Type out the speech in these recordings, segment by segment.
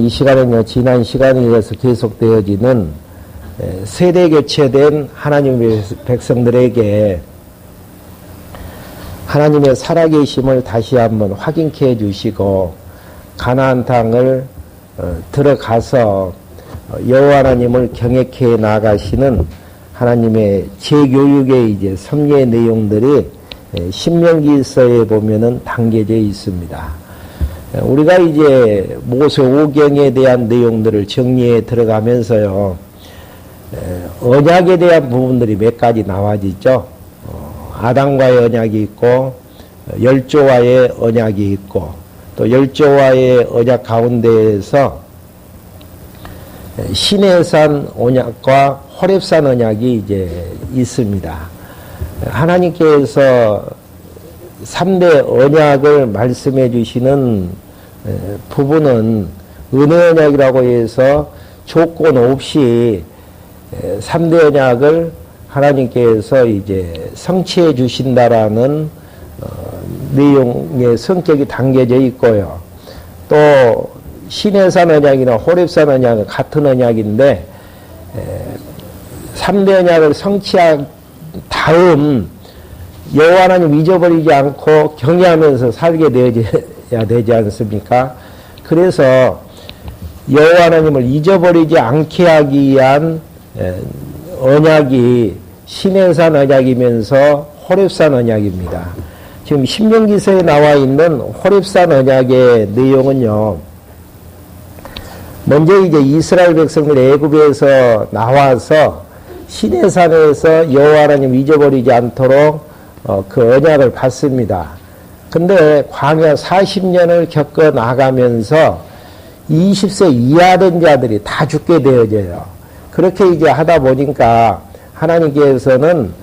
이 시간은요, 지난 시간에 이어서 계속되어지는 세대 교체된 하나님의 백성들에게 하나님의 살아계심을 다시 한번 확인케 해주시고 가나안 땅을 들어가서 여호와 하나님을 경외케 나가시는 하나님의 재교육의 이제 섭리의 내용들이 신명기서에 보면은 담겨져 있습니다. 우리가 이제 모세 오경에 대한 내용들을 정리해 들어가면서요, 언약에 대한 부분들이 몇 가지 나와지죠. 아담과의 언약이 있고, 열조와의 언약이 있고, 또 열조와의 언약 가운데에서 시내산 언약과 호렙산 언약이 이제 있습니다. 하나님께서 3대 언약을 말씀해 주시는 부분은 은혜 언약이라고 해서 조건 없이 3대 언약을 하나님께서 이제 성취해 주신다라는 내용의 성격이 담겨져 있고요. 또 시내산 언약이나 호렙산 언약은 같은 언약인데 3대 언약을 성취한 다음 여호와 하나님 잊어버리지 않고 경외하면서 살게 되어야 되지 않습니까? 그래서 여호와 하나님을 잊어버리지 않게 하기 위한 언약이 시내산 언약이면서 호렙산 언약입니다. 지금 신명기서에 나와 있는 호렙산 언약의 내용은요, 먼저 이제 이스라엘 백성들이 애굽에서 나와서 시내산에서 여호와 하나님 잊어버리지 않도록 그 언약을 받습니다. 근데 광야 40년을 겪어 나가면서 20세 이하 된 자들이 다 죽게 되어져요. 그렇게 이제 하다 보니까 하나님께서는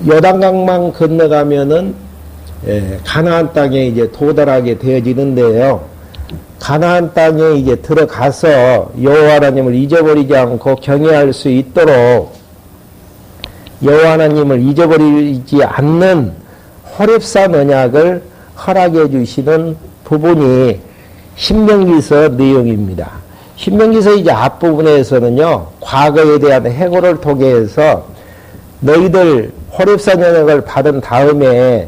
요단강만 건너가면은 가나안 땅에 이제 도달하게 되어지는데요. 가나안 땅에 이제 들어가서 여호와 하나님을 잊어버리지 않고 경외할 수 있도록 여호와 하나님을 잊어버리지 않는 호렙산 언약을 허락해 주시는 부분이 신명기서 내용입니다. 신명기서 이제 앞부분에서는요, 과거에 대한 해고를 통해서 너희들 호렙산 언약을 받은 다음에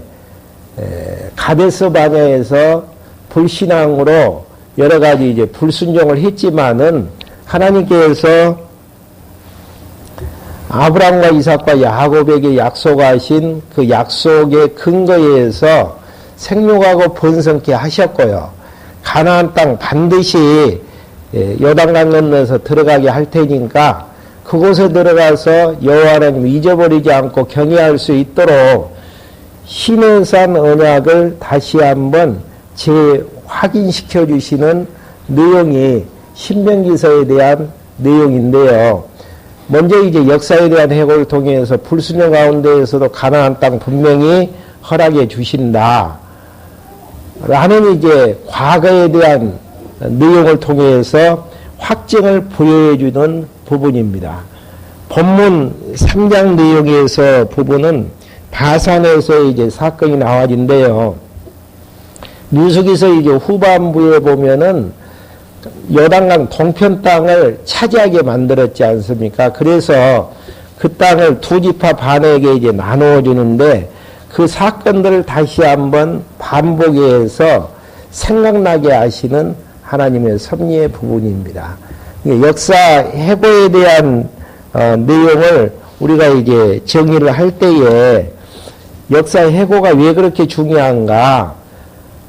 가데스 바냐에서 불신앙으로 여러 가지 이제 불순종을 했지만은 하나님께서 아브라함과 이삭과 야곱에게 약속하신 그 약속의 근거에서 생육하고 번성케 하셨고요. 가나안 땅 반드시 요단강 건너서 들어가게 할 테니까 그곳에 들어가서 여호와 하나님 잊어버리지 않고 경외할 수 있도록 시내산 언약을 다시 한번 재확인시켜 주시는 내용이 신명기서에 대한 내용인데요. 먼저 이제 역사에 대한 해고를 통해서 불순종 가운데에서도 가나안 땅 분명히 허락해 주신다 라는 이제 과거에 대한 내용을 통해서 확증을 부여해 주는 부분입니다. 본문 3장 내용에서 부분은 바산에서 이제 사건이 나와진대요. 민수기서 이제 후반부에 보면은 요단강 동편 땅을 차지하게 만들었지 않습니까? 그래서 그 땅을 두 지파 반에게 이제 나누어 주는데 그 사건들을 다시 한번 반복해서 생각나게 하시는 하나님의 섭리의 부분입니다. 역사 해고에 대한 내용을 우리가 이제 정의를 할 때에 역사 해고가 왜 그렇게 중요한가?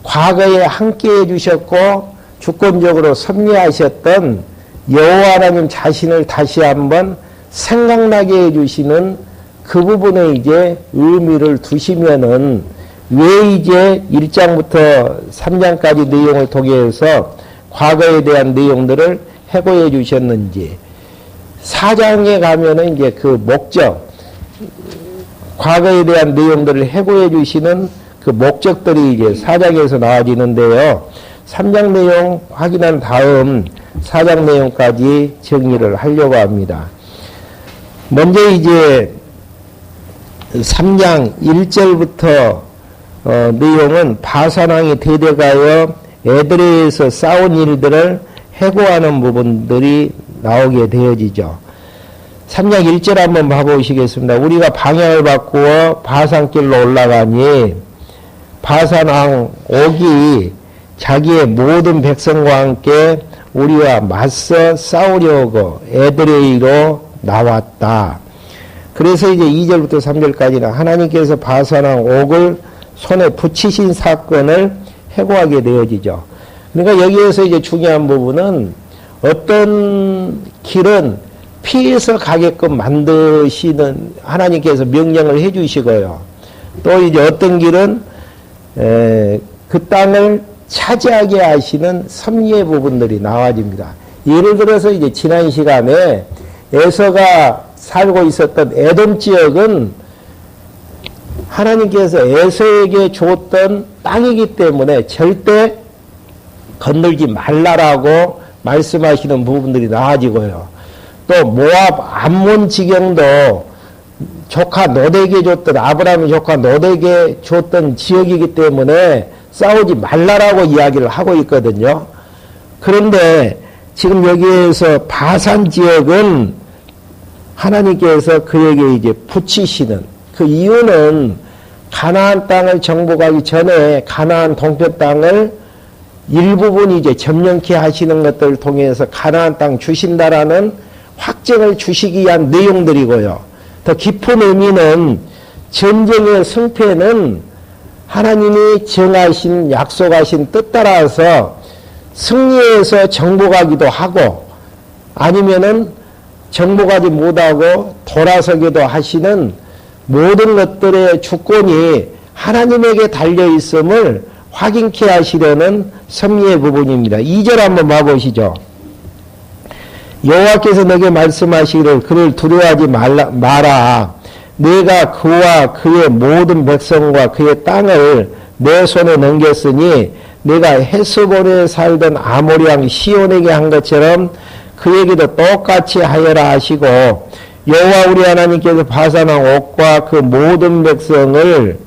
과거에 함께 해주셨고 주권적으로 섭리하셨던 여호와 하나님 자신을 다시 한번 생각나게 해주시는 그 부분에 이제 의미를 두시면은 왜 이제 1장부터 3장까지 내용을 통해서 과거에 대한 내용들을 해고해 주셨는지 4장에 가면은 이제 그 목적, 과거에 대한 내용들을 해고해 주시는 그 목적들이 이제 4장에서 나와지는데요. 3장 내용 확인한 다음 4장 내용까지 정리를 하려고 합니다. 먼저 이제 3장 1절부터 내용은 바산왕이 대대가여 에드레에서 싸운 일들을 해고하는 부분들이 나오게 되어지죠. 3장 1절 한번 봐보시겠습니다. 우리가 방향을 바꾸어 바산길로 올라가니 바산왕 옥이 자기의 모든 백성과 함께 우리와 맞서 싸우려고 에드레이로 나왔다. 그래서 이제 2절부터 3절까지는 하나님께서 바산왕 옥을 손에 붙이신 사건을 해고하게 되어지죠. 그러니까 여기에서 이제 중요한 부분은 어떤 길은 피해서 가게끔 만드시는 하나님께서 명령을 해 주시고요. 또 이제 어떤 길은 그 땅을 차지하게 하시는 섭리의 부분들이 나와집니다. 예를 들어서 이제 지난 시간에 에서가 살고 있었던 에돔 지역은 하나님께서 에서에게 줬던 땅이기 때문에 절대 건들지 말라라고 말씀하시는 부분들이 나와지고요. 또 모압 암몬 지경도 조카 노덱에게 줬던 아브라함의 조카 노덱에게 줬던 지역이기 때문에 싸우지 말라라고 이야기를 하고 있거든요. 그런데 지금 여기에서 바산 지역은 하나님께서 그에게 이제 붙이시는 그 이유는 가나안 땅을 정복하기 전에 가나안 동편 땅을 일부분 이제 점령케 하시는 것들을 통해서 가나안 땅 주신다라는 확정을 주시기 위한 내용들이고요. 더 깊은 의미는 전쟁의 승패는 하나님이 정하신 약속하신 뜻 따라서 승리해서 정복하기도 하고 아니면은 정복하지 못하고 돌아서기도 하시는 모든 것들의 주권이 하나님에게 달려 있음을 확인케 하시려는 섭리의 부분입니다. 2절 한번 봐보시죠. 여호와께서 내게 말씀하시기를 그를 두려워하지 마라. 내가 그와 그의 모든 백성과 그의 땅을 내 손에 넘겼으니 내가 헤스본에 살던 아모리 왕 시온에게 한 것처럼 그에게도 똑같이 하여라 하시고 여호와 우리 하나님께서 바산왕 옥과 그 모든 백성을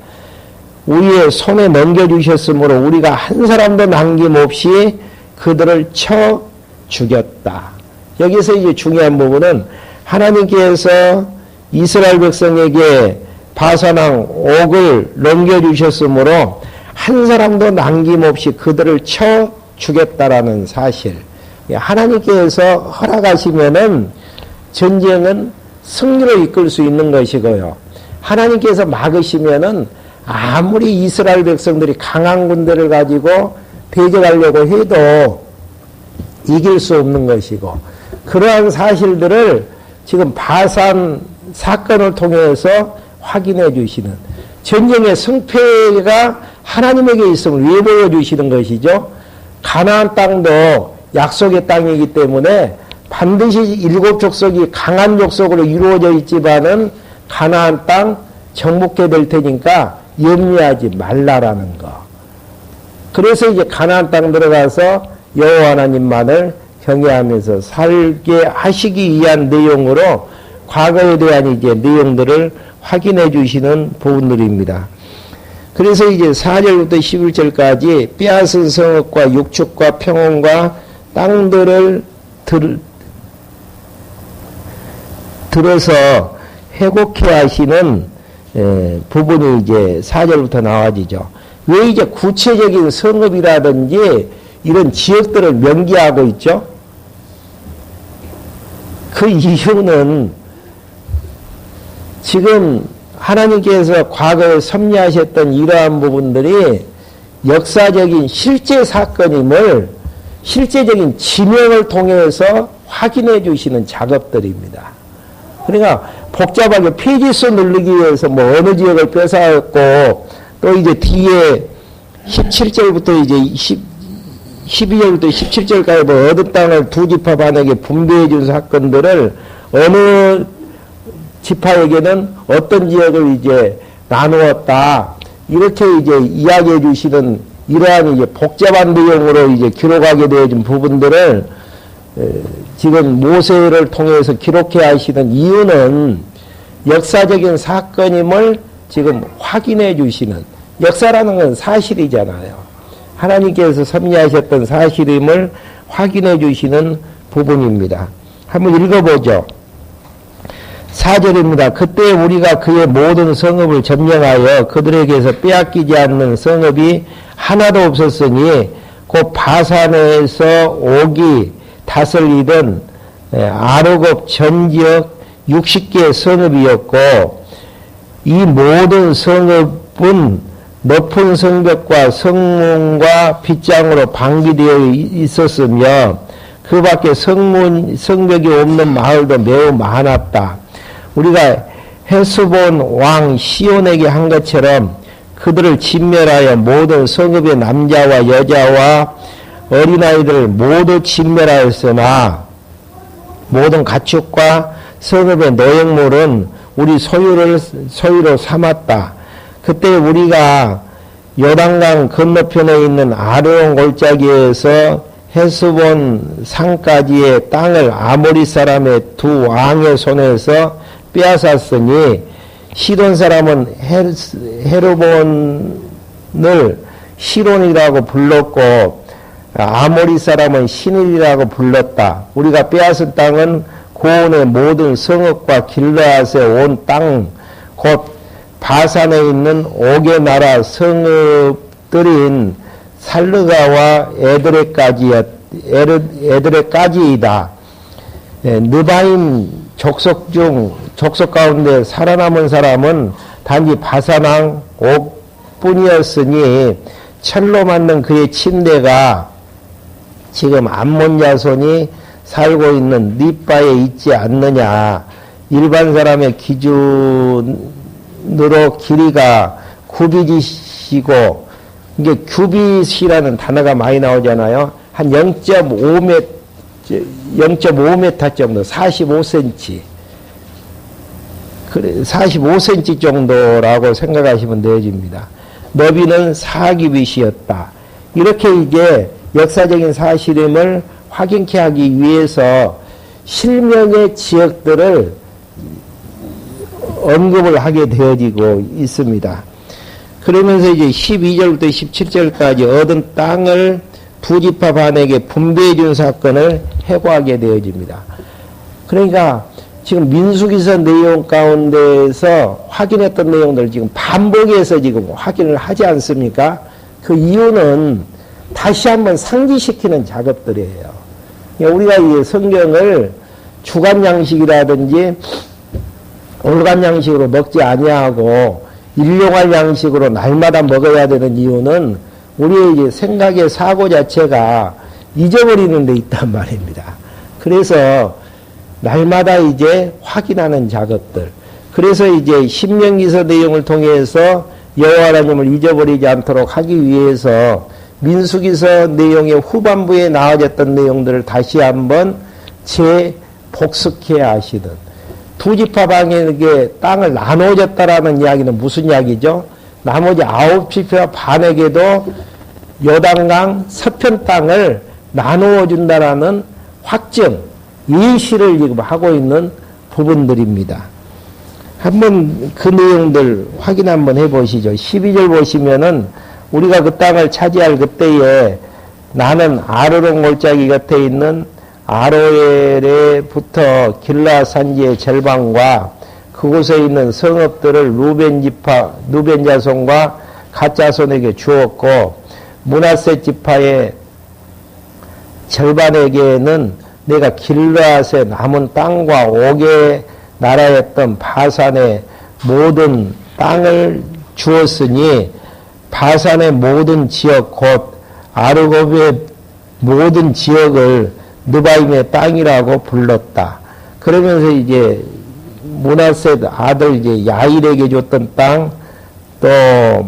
우리의 손에 넘겨주셨으므로 우리가 한 사람도 남김없이 그들을 쳐 죽였다. 여기서 이제 중요한 부분은 하나님께서 이스라엘 백성에게 바산왕 옥을 넘겨주셨으므로 한 사람도 남김없이 그들을 쳐 죽였다라는 사실. 하나님께서 허락하시면은 전쟁은 승리로 이끌 수 있는 것이고요. 하나님께서 막으시면은 아무리 이스라엘 백성들이 강한 군대를 가지고 대적하려고 해도 이길 수 없는 것이고 그러한 사실들을 지금 바산 사건을 통해서 확인해 주시는 전쟁의 승패가 하나님에게 있음을 왜 보여주시는 것이죠? 가나안 땅도 약속의 땅이기 때문에 반드시 일곱 족속이 강한 족속으로 이루어져 있지만은 가나안 땅 정복해 될 테니까 염려하지 말라라는 거. 그래서 이제 가나안 땅 들어가서 여호와 하나님만을 경외하면서 살게 하시기 위한 내용으로 과거에 대한 이제 내용들을 확인해 주시는 부분들입니다. 그래서 이제 4절부터 11절까지 빼앗은 성읍과 육축과 평원과 땅들을 들어서 회복해 하시는 부분이 이제 4절부터 나와지죠. 왜 이제 구체적인 성읍이라든지 이런 지역들을 명기하고 있죠? 그 이유는 지금 하나님께서 과거에 섭리하셨던 이러한 부분들이 역사적인 실제 사건임을 실제적인 지명을 통해서 확인해 주시는 작업들입니다. 그러니까 복잡하게 페이지수 누르기 위해서 뭐 어느 지역을 뺏어왔고 또 이제 뒤에 17절부터 이제 12절부터 17절까지 뭐 얻은 땅을 두 지파 반에게 분배해 준 사건들을 어느 지파에게는 어떤 지역을 이제 나누었다. 이렇게 이제 이야기해 주시는 이러한 이제 복잡한 내용으로 이제 기록하게 되어진 부분들을 지금 모세를 통해서 기록해 하시는 이유는 역사적인 사건임을 지금 확인해 주시는 역사라는 건 사실이잖아요. 하나님께서 섭리하셨던 사실임을 확인해 주시는 부분입니다. 한번 읽어보죠. 4절입니다. 그때 우리가 그의 모든 성읍을 점령하여 그들에게서 빼앗기지 않는 성읍이 하나도 없었으니 곧 바산에서 오기 다스리던 아르곱 전 지역 60개의 성읍이었고 이 모든 성읍은 높은 성벽과 성문과 빗장으로 방비되어 있었으며 그 밖에 성벽이 없는 마을도 매우 많았다. 우리가 헤스본 왕 시온에게 한 것처럼 그들을 진멸하여 모든 성읍의 남자와 여자와 어린아이들을 모두 진멸하였으나 모든 가축과 성읍의 노획물은 우리 소유로 삼았다. 그때 우리가 요단강 건너편에 있는 아르논 골짜기에서 헤스본 산까지의 땅을 아모리 사람의 두 왕의 손에서 빼앗았으니 시돈 사람은 헤르본을 시론이라고 불렀고 아모리 사람은 시닐이라고 불렀다. 우리가 빼앗은 땅은 고온의 모든 성읍과 길르앗의 온 땅 곧 바산에 있는 5개 나라 성읍들인 살르가와 에드레까지이다. 느바임 족속 가운데 살아남은 사람은 단지 바산왕 옥뿐이었으니 철로 만든 그의 침대가 지금 암몬 자손이 살고 있는 립바에 있지 않느냐. 일반 사람의 기준으로 길이가 규빗이시고 이게 규빗이라는 단어가 많이 나오잖아요. 한 0.5m 정도, 45cm. 그래, 45cm 정도라고 생각하시면 되어집니다. 너비는 4규빗이었다. 이렇게 이제 역사적인 사실임을 확인케 하기 위해서 실명의 지역들을 언급을 하게 되어지고 있습니다. 그러면서 이제 12절부터 17절까지 얻은 땅을 두 지파 반에게 분배해 준 사건을 해고하게 되어집니다. 그러니까 지금 민수기서 내용 가운데에서 확인했던 내용들을 지금 반복해서 지금 확인을 하지 않습니까? 그 이유는 다시 한번 상기시키는 작업들이에요. 우리가 이 성경을 주간 양식이라든지 올간 양식으로 먹지 아니하고 일용할 양식으로 날마다 먹어야 되는 이유는 우리의 이제 생각의 사고 자체가 잊어버리는 데 있단 말입니다. 그래서 날마다 이제 확인하는 작업들. 그래서 이제 신명기서 내용을 통해서 여호와 하나님을 잊어버리지 않도록 하기 위해서 민수기서 내용의 후반부에 나와졌던 내용들을 다시 한번 재복습해야 하시든 두 지파 방에게 땅을 나눠줬다라는 이야기는 무슨 이야기죠? 나머지 9지파 반에게도 요단강 서편 땅을 나누어 준다라는 확정, 예시를 지금 하고 있는 부분들입니다. 한번 그 내용들 확인 한번 해보시죠. 12절 보시면은 우리가 그 땅을 차지할 그때에 나는 아르논 골짜기 곁에 있는 아로엘에부터 길라 산지의 절반과 그곳에 있는 성읍들을 루벤 자손과 갓 자손에게 주었고 므낫세 지파의 절반에게는 내가 길르앗의 남은 땅과 5개 나라였던 바산의 모든 땅을 주었으니 바산의 모든 지역 곧 아르곱의 모든 지역을 느바임의 땅이라고 불렀다. 그러면서 이제 므낫세 아들 이제 야일에게 줬던 땅, 또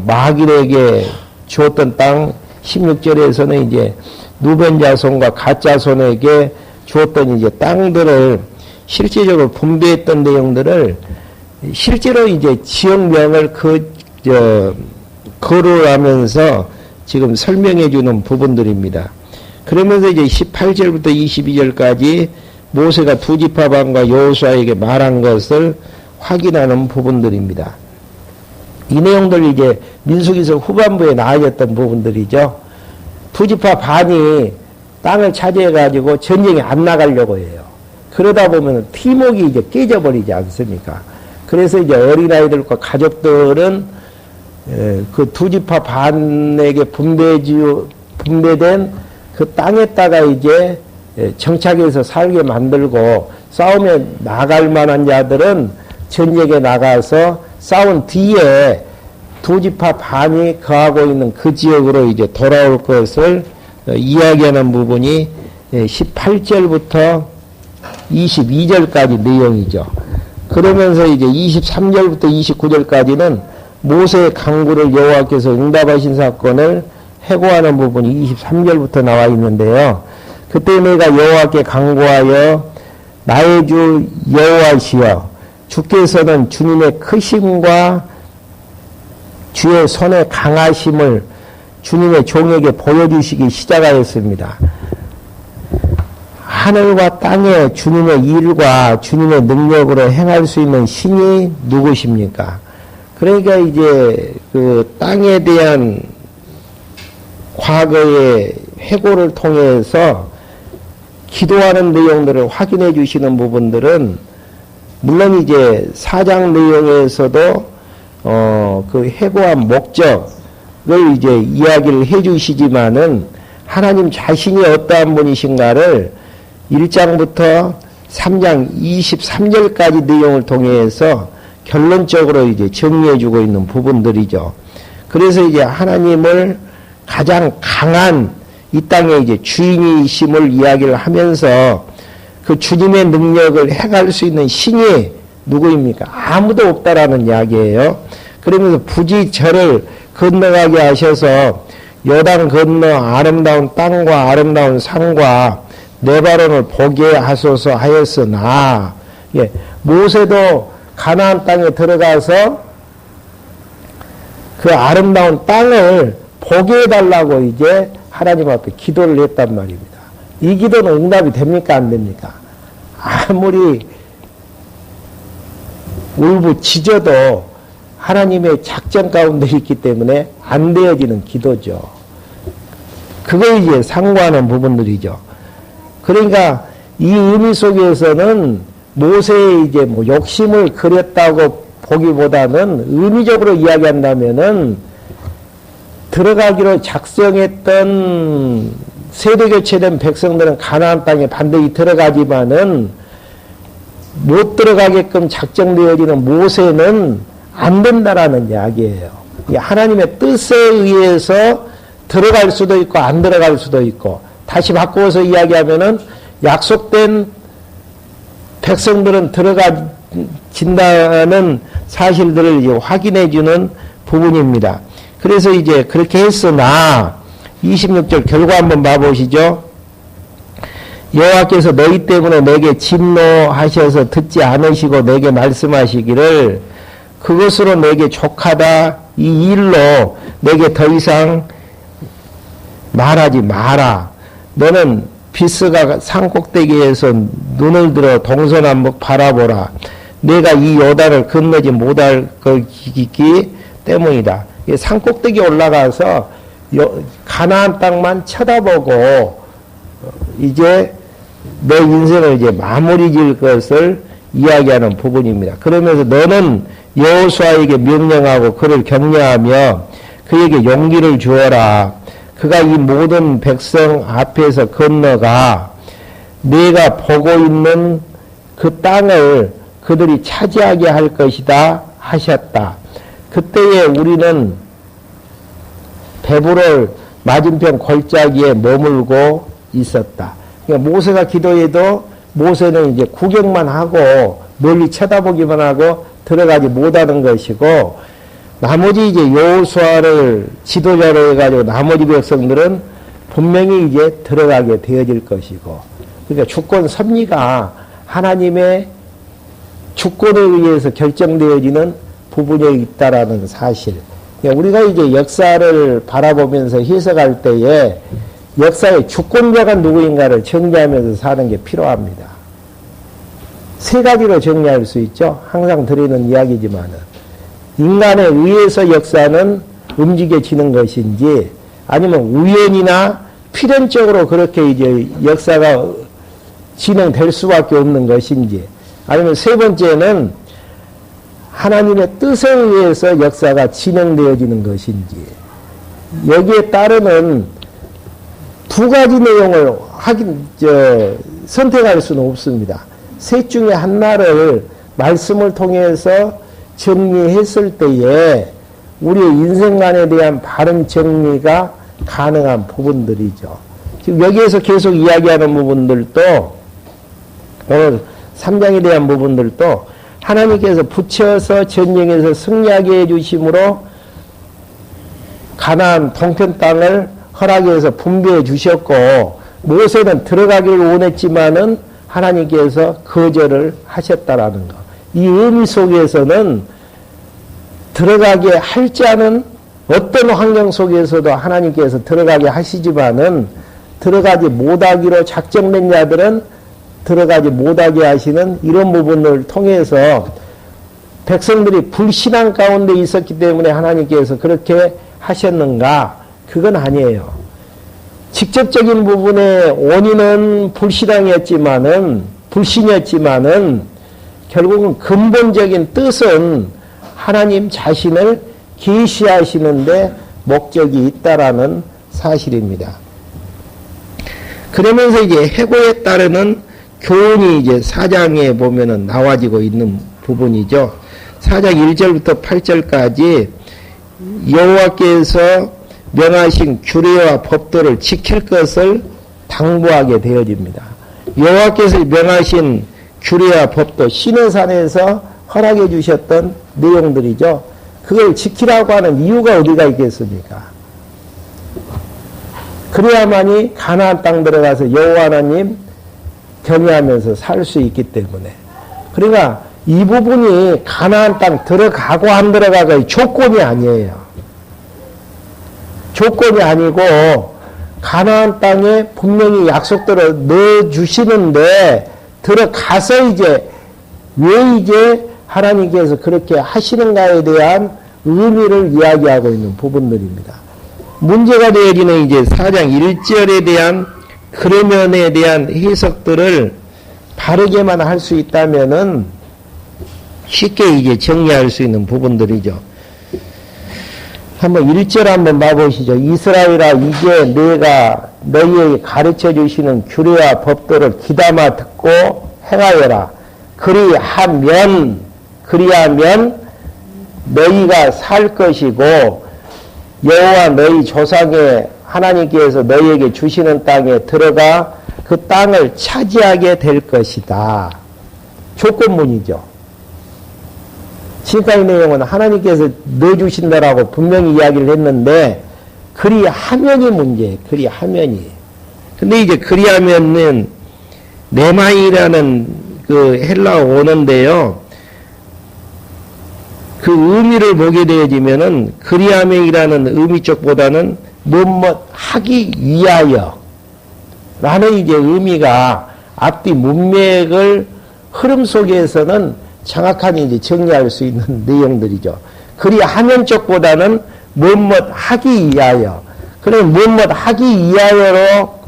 마길에게 주었던 땅, 16절에서는 이제 누벤 자손과 갓 자손에게 주었던 이제 땅들을 실제적으로 분배했던 내용들을 실제로 이제 지역명을 거론하면서 지금 설명해 주는 부분들입니다. 그러면서 이제 18절부터 22절까지 모세가 두 지파반과 여호수아에게 말한 것을 확인하는 부분들입니다. 이 내용들 이제 민수기서 후반부에 나아졌던 부분들이죠. 두지파 반이 땅을 차지해가지고 전쟁에 안 나가려고 해요. 그러다 보면 팀웍이 이제 깨져버리지 않습니까? 그래서 이제 어린아이들과 가족들은 그 두지파 반에게 분배된 그 땅에다가 이제 정착해서 살게 만들고 싸우면 나갈 만한 자들은 전쟁에 나가서 싸운 뒤에 두지파 반이 거하고 있는 그 지역으로 이제 돌아올 것을 이야기하는 부분이 18절부터 22절까지 내용이죠. 그러면서 이제 23절부터 29절까지는 모세의 간구를 여호와께서 응답하신 사건을 해고하는 부분이 23절부터 나와 있는데요. 그때 내가 여호와께 간구하여 나의 주 여호와시여 주께서는 주님의 크심과 주의 손의 강하심을 주님의 종에게 보여주시기 시작하였습니다. 하늘과 땅에 주님의 일과 주님의 능력으로 행할 수 있는 신이 누구십니까? 그러니까 이제 그 땅에 대한 과거의 회고를 통해서 기도하는 내용들을 확인해 주시는 부분들은 물론 이제 사장 내용에서도 그 회고한 목적을 이제 이야기를 해 주시지만은 하나님 자신이 어떠한 분이신가를 1장부터 3장 23절까지 내용을 통해서 결론적으로 이제 정리해 주고 있는 부분들이죠. 그래서 이제 하나님을 가장 강한 이 땅의 이제 주인이심을 이야기를 하면서 그 주님의 능력을 행할 수 있는 신이 누구입니까? 아무도 없다라는 이야기예요. 그러면서 굳이 저를 건너가게 하셔서 요단 건너 아름다운 땅과 아름다운 산과 네바론을 보게 하소서 하였으나, 예, 모세도 가나안 땅에 들어가서 그 아름다운 땅을 보게 해달라고 이제 하나님 앞에 기도를 했단 말입니다. 이 기도는 응답이 됩니까? 안 됩니까? 아무리 울부짖어도 하나님의 작전 가운데 있기 때문에 안 되어지는 기도죠. 그거 이제 상고하는 부분들이죠. 그러니까 이 의미 속에서는 모세의 이제 뭐 욕심을 그렸다고 보기보다는 의미적으로 이야기한다면은 들어가기로 작성했던 세대교체된 백성들은 가나안 땅에 반드시 들어가지만은 못 들어가게끔 작정되어지는 모세는 안 된다라는 이야기예요. 하나님의 뜻에 의해서 들어갈 수도 있고 안 들어갈 수도 있고, 다시 바꾸어서 이야기하면은 약속된 백성들은 들어가진다는 사실들을 이제 확인해 주는 부분입니다. 그래서 이제 그렇게 했으나 26절 결과 한번 봐보시죠. 여호와께서 너희 때문에 내게 진노하셔서 듣지 않으시고 내게 말씀하시기를 그것으로 내게 족하다 이 일로 내게 더 이상 말하지 마라. 너는 비스가 산꼭대기에서 눈을 들어 동서남북 바라보라. 내가 이 요단을 건너지 못할 것이기 때문이다. 산꼭대기 올라가서 가나안 땅만 쳐다보고 이제 내 인생을 이제 마무리 지을 것을 이야기하는 부분입니다. 그러면서 너는 여호수아에게 명령하고 그를 격려하며 그에게 용기를 주어라. 그가 이 모든 백성 앞에서 건너가 네가 보고 있는 그 땅을 그들이 차지하게 할 것이다 하셨다. 그때에 우리는 베브롤 맞은편 골짜기에 머물고 있었다. 그러니까 모세가 기도해도 모세는 이제 구경만 하고 멀리 쳐다보기만 하고 들어가지 못하는 것이고, 나머지 이제 여호수아를 지도자로 해가지고 나머지 백성들은 분명히 이제 들어가게 되어질 것이고, 그러니까 주권 섭리가 하나님의 주권에 의해서 결정되어지는 부분에 있다라는 사실. 그러니까 우리가 이제 역사를 바라보면서 해석할 때에 역사의 주권자가 누구인가를 정리하면서 사는 게 필요합니다. 세 가지로 정리할 수 있죠. 항상 드리는 이야기지만은. 인간에 의해서 역사는 움직여지는 것인지, 아니면 우연이나 필연적으로 그렇게 이제 역사가 진행될 수밖에 없는 것인지, 아니면 세 번째는 하나님의 뜻에 의해서 역사가 진행되어지는 것인지, 여기에 따르는 두 가지 내용을 선택할 수는 없습니다. 셋 중에 하나를 말씀을 통해서 정리했을 때에 우리의 인생관에 대한 바른 정리가 가능한 부분들이죠. 지금 여기에서 계속 이야기하는 부분들도, 오늘 3장에 대한 부분들도 하나님께서 붙여서 전쟁에서 승리하게 해주심으로 가나안 동편 땅을 허락해서 분배해 주셨고, 모세는 들어가기를 원했지만은 하나님께서 거절을 하셨다라는 것. 이 의미 속에서는 들어가게 할지 않은 어떤 환경 속에서도 하나님께서 들어가게 하시지만은 들어가지 못하기로 작정된 자들은 들어가지 못하게 하시는 이런 부분을 통해서 백성들이 불신앙 가운데 있었기 때문에 하나님께서 그렇게 하셨는가? 그건 아니에요. 직접적인 부분의 원인은 불신이었지만은 결국은 근본적인 뜻은 하나님 자신을 계시하시는데 목적이 있다라는 사실입니다. 그러면서 이제 해고에 따르는 교훈이 이제 4장에 보면은 나와지고 있는 부분이죠. 4장 1절부터 8절까지 여호와께서 명하신 규례와 법도를 지킬 것을 당부하게 되어집니다. 여호와께서 명하신 규례와 법도, 시내산에서 허락해 주셨던 내용들이죠. 그걸 지키라고 하는 이유가 어디가 있겠습니까? 그래야만이 가나안 땅 들어가서 여호와 하나님 경외하면서 살 수 있기 때문에. 그러니까 이 부분이 가나안 땅 들어가고 안 들어가고의 조건이 아니에요. 조건이 아니고 가나안 땅에 분명히 약속대로 넣어주시는데 들어가서 이제 왜 이제 하나님께서 그렇게 하시는가에 대한 의미를 이야기하고 있는 부분들입니다. 문제가 되어지는 이제 4장 1절에 대한 그러면에 대한 해석들을 바르게만 할 수 있다면은 쉽게 이제 정리할 수 있는 부분들이죠. 한번 1절 한번 봐보시죠. 이스라엘아, 이제 내가 너희에게 가르쳐 주시는 규례와 법도를 귀담아 듣고 행하여라. 그리하면 너희가 살 것이고 여호와 너희 조상의 하나님께서 너희에게 주시는 땅에 들어가 그 땅을 차지하게 될 것이다. 조건문이죠. 지금까지 내용은 하나님께서 넣어주신다라고 분명히 이야기를 했는데 그리하면이 문제예요. 그리하면이. 근데 이제 그리하면은 네마이라는 그 헬라어 원어인데요. 그 의미를 보게 되어지면은 그리하면이라는 의미 쪽보다는 뭐뭐 하기 위하여 라는 이제 의미가 앞뒤 문맥을 흐름 속에서는 정확하게 이제 정리할 수 있는 내용들이죠. 그리하면 쪽보다는 뭐뭐 하기 위하여. 그래 뭐뭐 하기 위하여로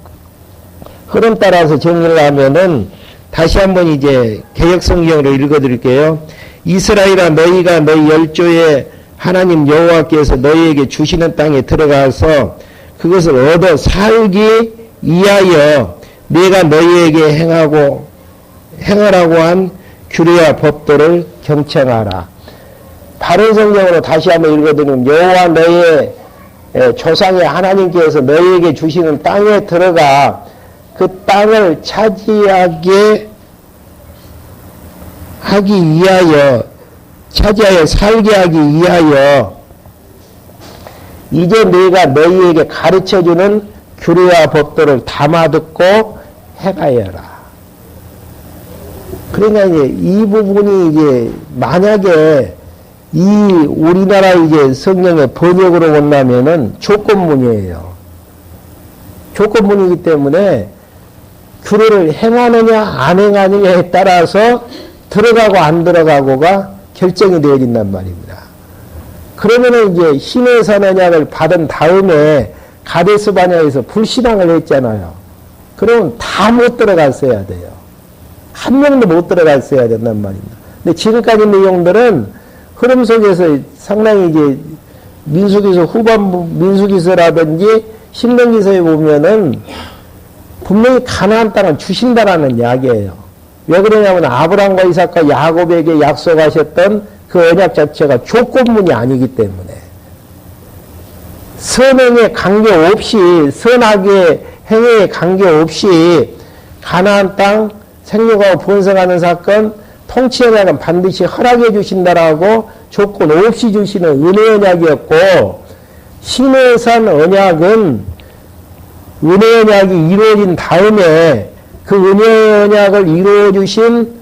흐름 따라서 정리를 하면은 다시 한번 이제 개역성경으로 읽어드릴게요. 이스라엘아, 너희가 너희 열조의 하나님 여호와께서 너희에게 주시는 땅에 들어가서 그것을 얻어 살기 위하여 내가 너희에게 행하라고 한 규례와 법도를 경청하라. 바른 성경으로 다시 한번 읽어드리면 여호와 너희의 조상의 하나님께서 너희에게 주시는 땅에 들어가 그 땅을 차지하게 하기 위하여, 차지하여 살게 하기 위하여 이제 내가 너희에게 가르쳐주는 규례와 법도를 담아듣고 행하여라. 그러니까 이제 이 부분이 이제 만약에 이 우리나라 이제 성경의 번역으로 본다면은 조건문이에요. 조건문이기 때문에 규례를 행하느냐 안 행하느냐에 따라서 들어가고 안 들어가고가 결정이 되어진단 말입니다. 그러면은 이제 신의 선언약을 받은 다음에 가데스 바냐에서 불신앙을 했잖아요. 그러면 다 못 들어갔어야 돼요. 한 명도 못 들어갔어야 된단 말입니다. 근데 지금까지 내용들은 흐름 속에서 상당히 이제 민수기서 후반부, 민수기서라든지 신명기서에 보면은 분명히 가나안 땅을 주신다라는 이야기예요. 왜 그러냐면 아브라함과 이삭과 야곱에게 약속하셨던 그 언약 자체가 조건문이 아니기 때문에 선행에 관계없이 선악의 행위에 관계없이 가나안 땅 생육하고 번성하는 사건 통치언약은 반드시 허락해 주신다라고 조건 없이 주시는 은혜 언약이었고 시내산 언약은 은혜 언약이 이루어진 다음에 그 은혜 언약을 이루어 주신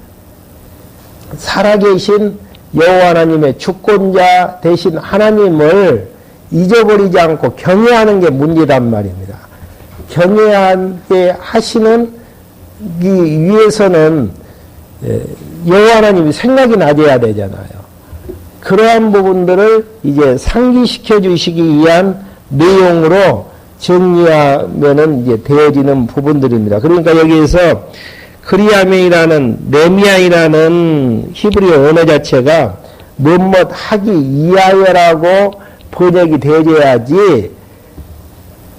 살아계신 여호와 하나님의 주권자 되신 하나님을 잊어버리지 않고 경외하는 게 문제란 말입니다. 경외하게 하시는 이 위해서는 여호와 하나님이 생각이 낮아야 되잖아요. 그러한 부분들을 이제 상기시켜 주시기 위한 내용으로 정리하면은 이제 되어지는 부분들입니다. 그러니까 여기에서 그리아멘이라는 레미아이라는 히브리어 언어 자체가 뭐뭇 하기 이하여라고 번역이 되어져야지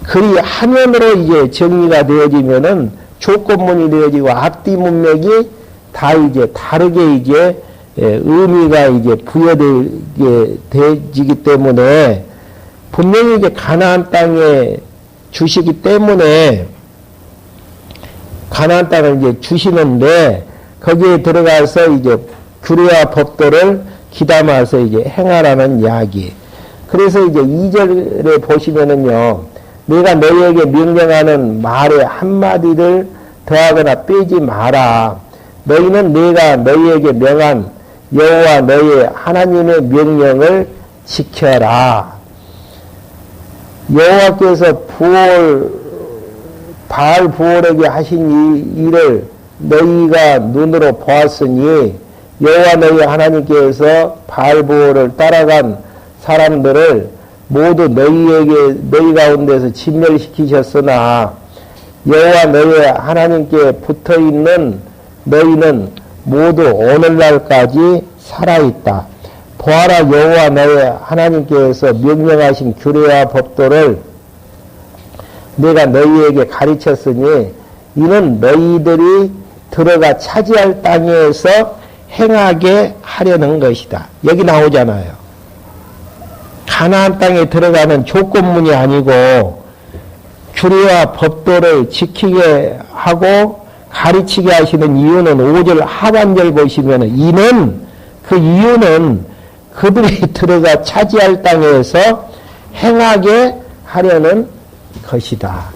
그리하면으로 이제 정리가 되어지면은 조건문이 되어지고 앞뒤 문맥이 다 이제 다르게 이제 의미가 이제 부여되게 되지기 때문에 분명히 이제 가나안 땅에 주시기 때문에 가나안 땅을 이제 주시는데 거기에 들어가서 이제 규례와 법도를 기담아서 이제 행하라는 이야기. 그래서 이제 2절에 보시면은요, 내가 너희에게 명령하는 말의 한마디를 더하거나 빼지 마라. 너희는 내가 너희에게 명한 여호와 너희의 하나님의 명령을 지켜라. 여호와께서 바알 부올에게 하신 이 일을 너희가 눈으로 보았으니 여호와 너희 하나님께서 바알 부올을 따라간 사람들을 모두 너희 가운데서 진멸시키셨으나 여호와 너희 하나님께 붙어있는 너희는 모두 오늘날까지 살아있다. 보아라, 여호와 너희 하나님께서 명령하신 규례와 법도를 내가 너희에게 가르쳤으니 이는 너희들이 들어가 차지할 땅에서 행하게 하려는 것이다. 여기 나오잖아요. 가나안 땅에 들어가는 조건문이 아니고 규례와 법도를 지키게 하고 가르치게 하시는 이유는 5절 하반절 보시면 그 이유는 그들이 들어가 차지할 땅에서 행하게 하려는 것이다.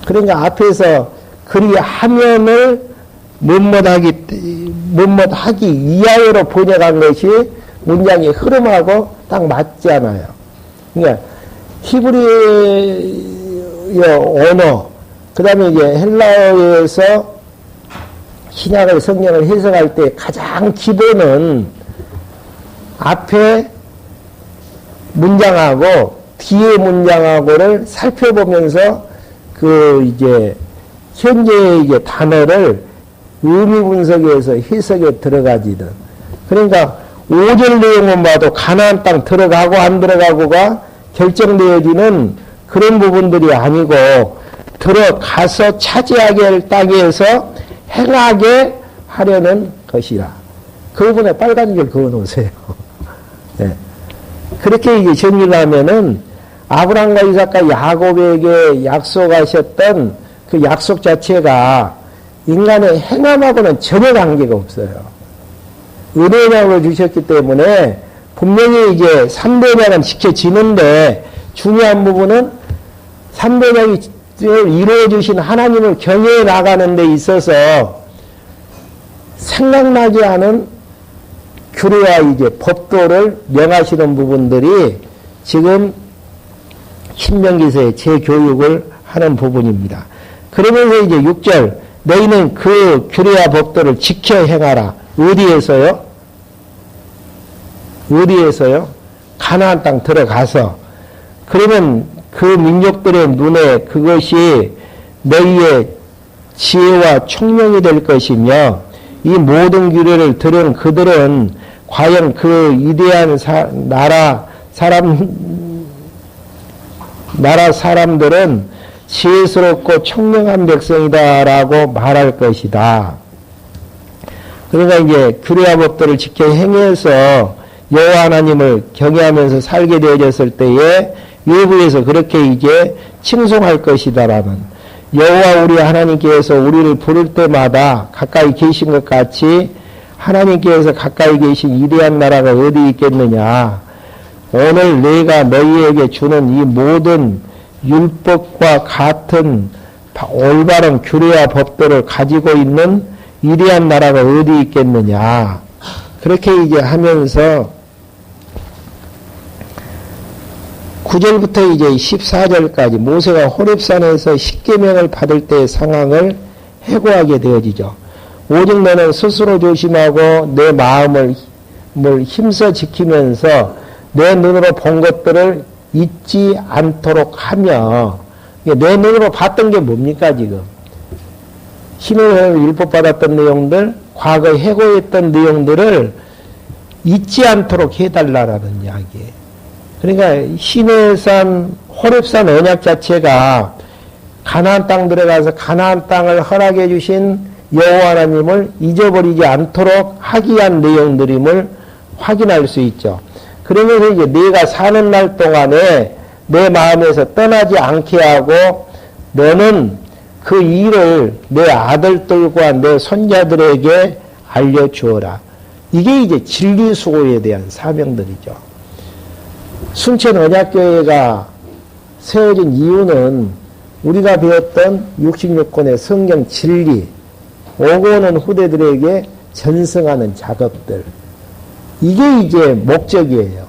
그러니까 앞에서 그리하면을 못하기 이하여로 번역한 것이 문장의 흐름하고 딱 맞잖아요. 그러니까 히브리어 언어, 그 다음에 이제 헬라어에서 신약의 성경을 해석할 때 가장 기본은 앞에 문장하고 뒤에 문장하고를 살펴보면서 이제 현재의 이제 단어를 의미 분석에서 해석에 들어가지든. 그러니까 5절 내용만 봐도 가나안 땅 들어가고 안 들어가고가 결정되어지는 그런 부분들이 아니고 들어가서 차지하게 할 땅에서 행하게 하려는 것이라. 그 부분에 빨간 줄 그어 놓으세요. 네. 그렇게 이제 정리를 하면은 아브라함과 이삭과 야곱에게 약속하셨던 그 약속 자체가 인간의 행함하고는 전혀 관계가 없어요. 은혜량을 주셨기 때문에 분명히 이제 3대장은 지켜지는데 중요한 부분은 3대장이 이루어주신 하나님을 경외해 나가는 데 있어서 생각나지 않은 규례와 이제 법도를 명하시는 부분들이 지금 신명기서의 재교육을 하는 부분입니다. 그러면서 이제 6절, 너희는 그 규례와 법도를 지켜 행하라. 어디에서요? 어디에서요? 가나안 땅 들어가서. 그러면 그 민족들의 눈에 그것이 너희의 지혜와 총명이 될 것이며 이 모든 규례를 들은 그들은 과연 그 위대한 나라 사람들은 지혜스럽고 총명한 백성이다라고 말할 것이다. 그러니까 이제 규례와 법도를 지켜 행해서 여호와 하나님을 경외하면서 살게 되어졌을 때에 외부에서 그렇게 이제 칭송할 것이다라는, 여호와 우리 하나님께서 우리를 부를 때마다 가까이 계신 것 같이 하나님께서 가까이 계신 위대한 나라가 어디 있겠느냐. 오늘 내가 너희에게 주는 이 모든 율법과 같은 올바른 규례와 법도를 가지고 있는 위대한 나라가 어디 있겠느냐. 그렇게 이제 하면서 9절부터 이제 14절까지 모세가 호렙산에서 십계명을 받을 때의 상황을 해고하게 되어지죠. 오직 너는 스스로 조심하고 내 마음을 힘써 지키면서 내 눈으로 본 것들을 잊지 않도록 하며, 내 눈으로 봤던 게 뭡니까 지금? 신의 율법 받았던 내용들, 과거에 해고했던 내용들을 잊지 않도록 해달라라는 이야기예요. 그러니까 시내산 호렙산 언약 자체가 가나안 땅 들어가서 가나안 땅을 허락해 주신 여호와 하나님을 잊어버리지 않도록 하기 위한 내용들임을 확인할 수 있죠. 그러면서 이제 내가 사는 날 동안에 내 마음에서 떠나지 않게 하고 너는 그 일을 내 아들들과 내 손자들에게 알려주어라. 이게 이제 진리수호에 대한 사명들이죠. 순천 언약교회가 세워진 이유는 우리가 배웠던 66권의 성경 진리, 오고 오는 후대들에게 전승하는 작업들, 이게 이제 목적이에요.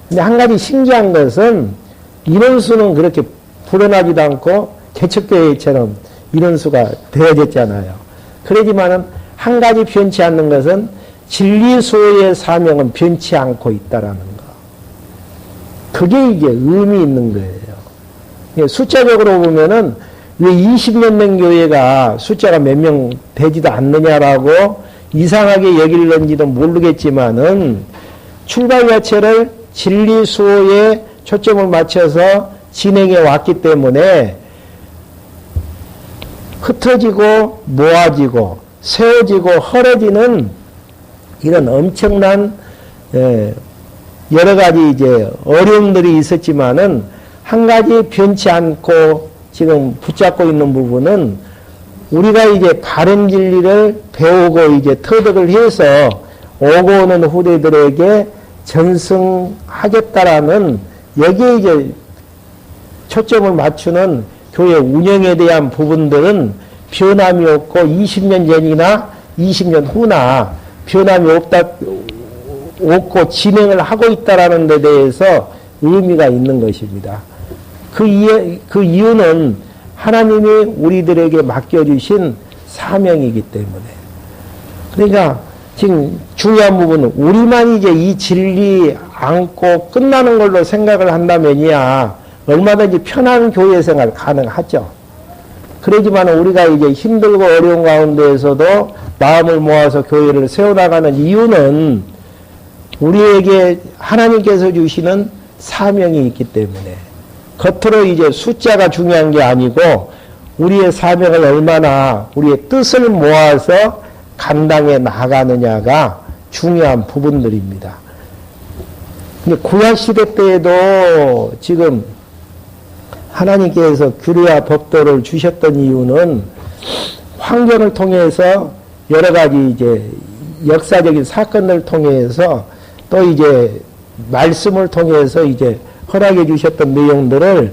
근데 한 가지 신기한 것은 인원수는 그렇게 불어나지도 않고 개척교회처럼 인원수가 되어졌잖아요. 그러지만은 한 가지 변치 않는 것은 진리수호의 사명은 변치 않고 있다라는 거. 그게 이게 의미 있는 거예요. 숫자적으로 보면은 왜 20년 된 교회가 숫자가 몇 명 되지도 않느냐라고 이상하게 여길는지도 모르겠지만은 출발 자체를 진리 수호에 초점을 맞춰서 진행해 왔기 때문에 흩어지고 모아지고 세워지고 헐어지는 이런 엄청난 여러 가지 이제 어려움들이 있었지만은 한 가지 변치 않고 지금 붙잡고 있는 부분은 우리가 이제 바른 진리를 배우고 이제 터득을 해서 오고 오는 후대들에게 전승하겠다라는 여기에 이제 초점을 맞추는 교회 운영에 대한 부분들은 변함이 없고 20년 전이나 20년 후나 변함이 없고 진행을 하고 있다라는 데 대해서 의미가 있는 것입니다. 그 이유는 하나님이 우리들에게 맡겨주신 사명이기 때문에. 그러니까 지금 중요한 부분은 우리만 이제 이 진리 안고 끝나는 걸로 생각을 한다면이야 얼마든지 편한 교회 생활 가능하죠. 그러지만 우리가 이제 힘들고 어려운 가운데에서도 마음을 모아서 교회를 세워나가는 이유는 우리에게 하나님께서 주시는 사명이 있기 때문에, 겉으로 이제 숫자가 중요한 게 아니고 우리의 사명을 얼마나 우리의 뜻을 모아서 감당해 나가느냐가 중요한 부분들입니다. 근데 구약시대 때에도 지금 하나님께서 규례와 법도를 주셨던 이유는 환경을 통해서 여러 가지 이제 역사적인 사건을 통해서 또 이제 말씀을 통해서 이제 허락해 주셨던 내용들을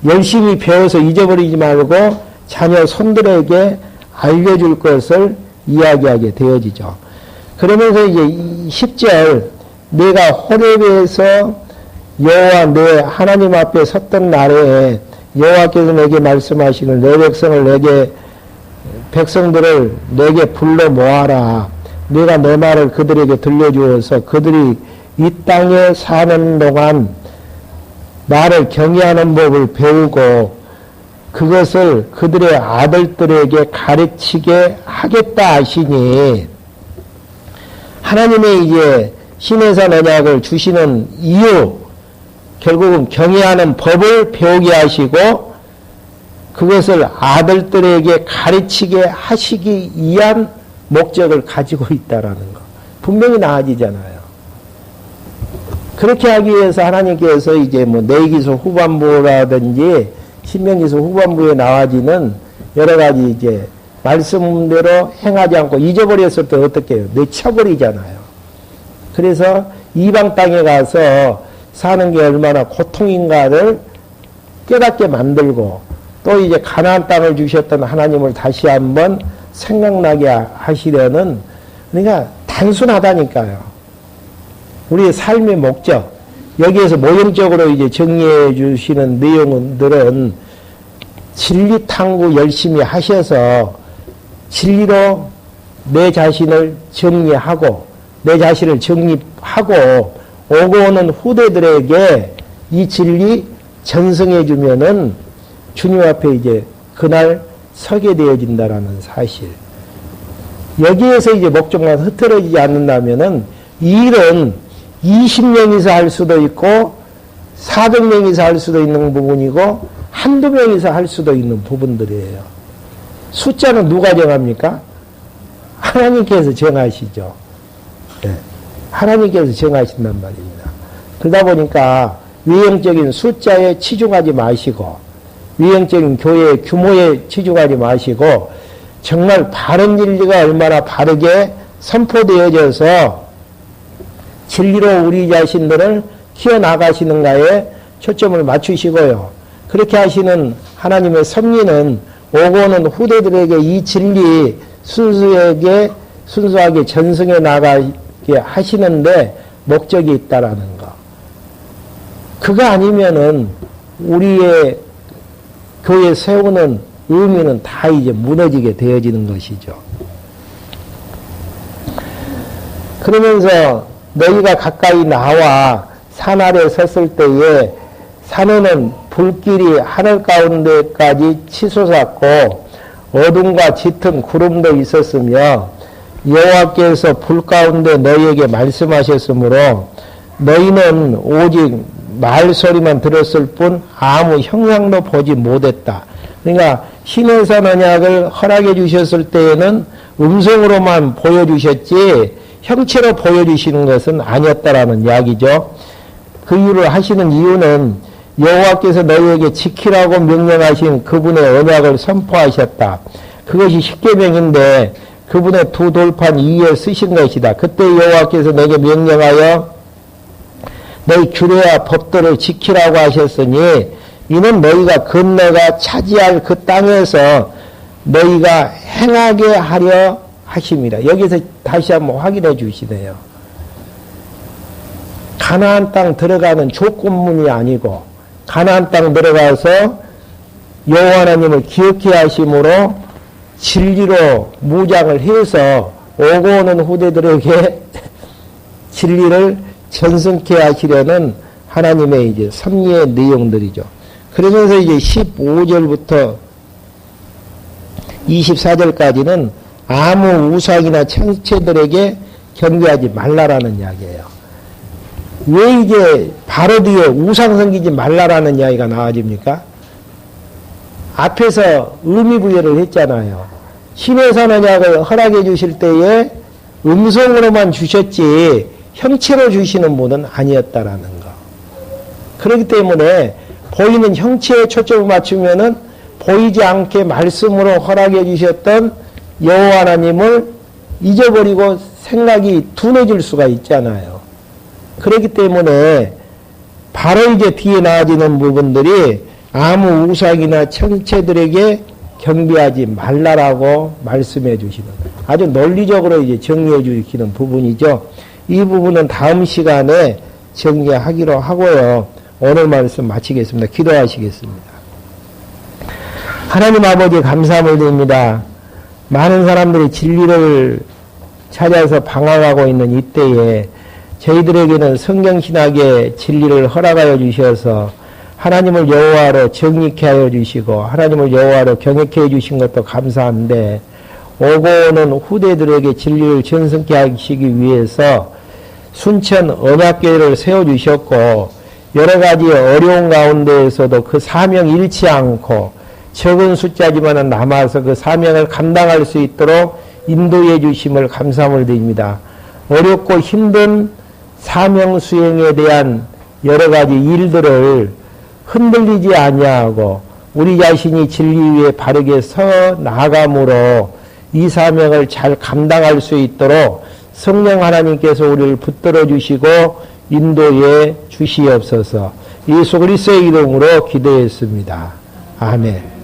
열심히 배워서 잊어버리지 말고 자녀 손들에게 알려줄 것을 이야기하게 되어지죠. 그러면서 이제 10절 내가 호렙에서 여호와 내 하나님 앞에 섰던 날에 여호와께서 내게 말씀하시길 내 백성들을 내게 불러 모아라. 내가 내 말을 그들에게 들려주어서 그들이 이 땅에 사는 동안 나를 경외하는 법을 배우고 그것을 그들의 아들들에게 가르치게 하겠다 하시니 하나님의 이제 신해산 언약을 주시는 이유, 결국은 경외하는 법을 배우게 하시고 그것을 아들들에게 가르치게 하시기 위한 목적을 가지고 있다라는 거. 분명히 나아지잖아요. 그렇게 하기 위해서 하나님께서 이제 뭐 내기서 후반부라든지 신명기서 후반부에 나와지는 여러 가지 이제 말씀대로 행하지 않고 잊어버렸을 때 어떻게 해요? 내쳐버리잖아요. 그래서 이방 땅에 가서 사는 게 얼마나 고통인가를 깨닫게 만들고 또 이제 가나안 땅을 주셨던 하나님을 다시 한번 생각나게 하시려는, 그러니까 단순하다니까요. 우리의 삶의 목적, 여기에서 모형적으로 이제 정리해 주시는 내용들은 진리 탐구 열심히 하셔서 진리로 내 자신을 정리하고 내 자신을 정립하고 오고 오는 후대들에게 이 진리 전승해 주면은 주님 앞에 이제 그날 서게 되어진다라는 사실. 여기에서 이제 목적만 흐트러지지 않는다면은 이 일은 20명이서 할 수도 있고 400명이서 할 수도 있는 부분이고 한두 명이서 할 수도 있는 부분들이에요. 숫자는 누가 정합니까? 하나님께서 정하시죠. 네. 하나님께서 정하신단 말입니다. 그러다 보니까 외형적인 숫자에 치중하지 마시고 외형적인 교회의 규모에 치중하지 마시고 정말 바른 진리가 얼마나 바르게 선포되어져서 진리로 우리 자신들을 키워나가시는가에 초점을 맞추시고요. 그렇게 하시는 하나님의 섭리는 오고 오는 후대들에게 이 진리 순수하게 전승해 나가게 하시는데 목적이 있다라는 거. 그거 아니면은 우리의 교회 세우는 의미는 다 이제 무너지게 되어지는 것이죠. 그러면서 너희가 가까이 나와 산 아래 섰을 때에 산에는 불길이 하늘 가운데까지 치솟았고 어둠과 짙은 구름도 있었으며 여호와께서 불 가운데 너희에게 말씀하셨으므로 너희는 오직 말소리만 들었을 뿐 아무 형상도 보지 못했다. 그러니까 신해산 언약을 허락해 주셨을 때에는 음성으로만 보여주셨지 형체로 보여주시는 것은 아니었다라는 이야기죠. 그 이유를 하시는 이유는 여호와께서 너희에게 지키라고 명령하신 그분의 언약을 선포하셨다. 그것이 십계명인데 그분의 두 돌판 위에 쓰신 것이다. 그때 여호와께서 내게 명령하여 너희 규례와 법도를 지키라고 하셨으니 이는 너희가 건너가 차지할 그 땅에서 너희가 행하게 하려 하심이라. 여기서 다시 한번 확인해 주시네요. 가나안 땅 들어가는 조건문이 아니고 가나안 땅 들어가서 여호와 하나님을 기억해 하심으로 진리로 무장을 해서 오고 오는 후대들에게 진리를 전승케 하시려는 하나님의 이제 섭리의 내용들이죠. 그러면서 이제 15절부터 24절까지는 아무 우상이나 천체들에게 경배하지 말라라는 이야기예요. 왜 이제 바로 뒤에 우상 섬기지 말라라는 이야기가 나와집니까? 앞에서 의미부여를 했잖아요. 신해산 언약을 허락해 주실 때에 음성으로만 주셨지 형체로 주시는 분은 아니었다라는 거. 그렇기 때문에 보이는 형체에 초점을 맞추면은 보이지 않게 말씀으로 허락해 주셨던 여호와 하나님을 잊어버리고 생각이 둔해질 수가 있잖아요. 그렇기 때문에 바로 이제 뒤에 나와지는 부분들이 아무 우상이나 천체들에게 경배하지 말라라고 말씀해 주시는 아주 논리적으로 이제 정리해 주시는 부분이죠. 이 부분은 다음 시간에 정리하기로 하고요. 오늘 말씀 마치겠습니다. 기도하시겠습니다. 하나님 아버지 감사함을 드립니다. 많은 사람들이 진리를 찾아서 방황하고 있는 이때에 저희들에게는 성경신학의 진리를 허락하여 주셔서 하나님을 여호와로 정직케 하여 주시고 하나님을 여호와로 경외케 해 주신 것도 감사한데 오고 오는 후대들에게 진리를 전승케 하시기 위해서 순천 언약교회를 세워주셨고 여러 가지 어려운 가운데에서도 그 사명 잃지 않고 적은 숫자지만 남아서 그 사명을 감당할 수 있도록 인도해 주심을 감사함을 드립니다. 어렵고 힘든 사명 수행에 대한 여러 가지 일들을 흔들리지 아니하고 우리 자신이 진리 위에 바르게 서 나감으로 이 사명을 잘 감당할 수 있도록 성령 하나님께서 우리를 붙들어 주시고 인도해 주시옵소서. 예수 그리스도의 이름으로 기도했습니다. 아멘.